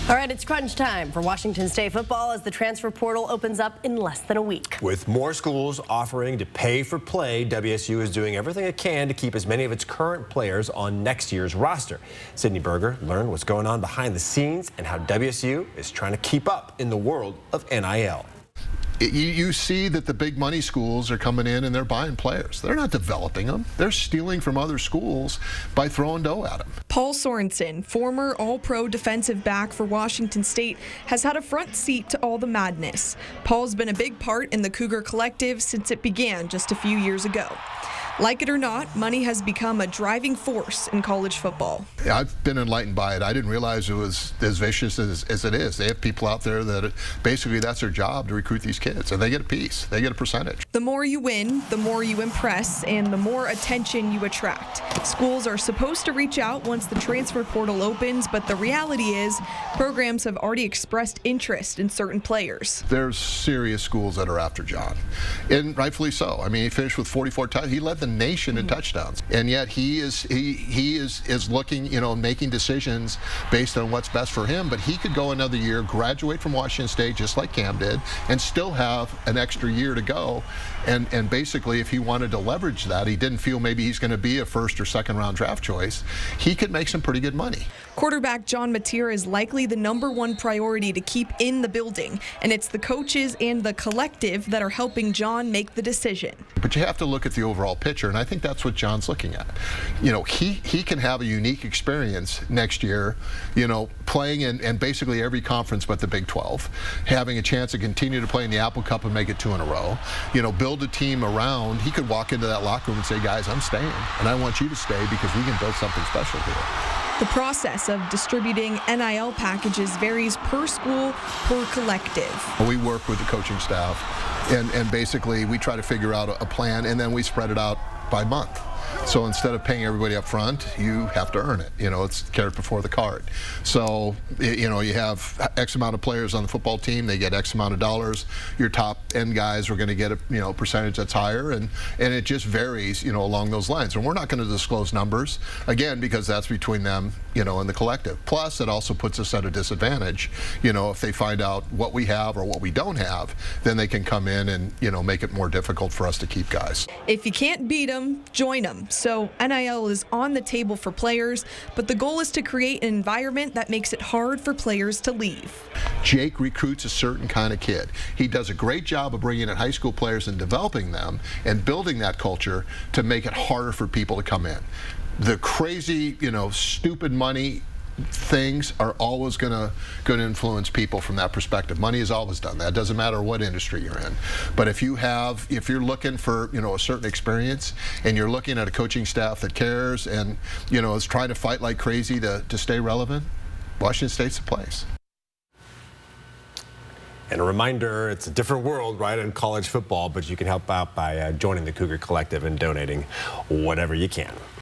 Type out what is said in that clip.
All right, it's crunch time for Washington State football as the transfer portal opens up in less than a week. With more schools offering to pay for play, WSU is doing everything it can to keep as many of its current players on next year's roster. Sydney Berger learned what's going on behind the scenes and how WSU is trying to keep up in the world of NIL. You see that the big money schools are coming in and they're buying players. They're not developing them. They're stealing from other schools by throwing dough at them. Paul Sorensen, former All-Pro defensive back for Washington State, has had a front seat to all the madness. Paul's been a big part in the Cougar Collective since it began just a few years ago. Like it or not, money has become a driving force in college football. I've been enlightened by it. I didn't realize it was as vicious as it is. They have people out there that basically that's their job, to recruit these kids, and they get a piece. They get a percentage. The more you win, the more you impress, and the more attention you attract. Schools are supposed to reach out once the transfer portal opens, but the reality is programs have already expressed interest in certain players. There's serious schools that are after John, and rightfully so. I mean, he finished with 44 touchdowns. He led the nation in touchdowns, and yet he is looking, making decisions based on what's best for him. But he could go another year, graduate from Washington State just like Cam did, and still have an extra year to go. And basically, if he wanted to leverage that, he didn't feel maybe he's going to be a first or second round draft choice, he could make some pretty good money. Quarterback John Mateer is likely the #1 priority to keep in the building, and it's the coaches and the collective that are helping John make the decision. But you have to look at the overall picture, and I think that's what John's looking at. He can have a unique experience next year, playing in basically every conference but the Big 12, having a chance to continue to play in the Apple Cup and make it 2 in a row, build a team around. He could walk into that locker room and say, guys, I'm staying, and I want you to stay because we can build something special here. The process of distributing NIL packages varies per school, per collective. We work with the coaching staff, and basically we try to figure out a plan, and then we spread it out by month. So instead of paying everybody up front, you have to earn it. It's carrot before the cart. So, you have X amount of players on the football team, they get X amount of dollars. Your top end guys are going to get a percentage that's higher, and it just varies, along those lines. And we're not going to disclose numbers, again, because that's between them, and the collective. Plus, it also puts us at a disadvantage. If they find out what we have or what we don't have, then they can come in and, make it more difficult for us to keep guys. If you can't beat them, join them. So NIL is on the table for players, but the goal is to create an environment that makes it hard for players to leave. Jake recruits a certain kind of kid. He does a great job of bringing in high school players and developing them and building that culture to make it harder for people to come in. The crazy, stupid money things are always going to influence people from that perspective. Money has always done that. It doesn't matter what industry you're in. But if you're looking for a certain experience, and you're looking at a coaching staff that cares and is trying to fight like crazy to stay relevant, Washington State's the place. And a reminder, it's a different world, right, in college football, but you can help out by joining the Cougar Collective and donating whatever you can.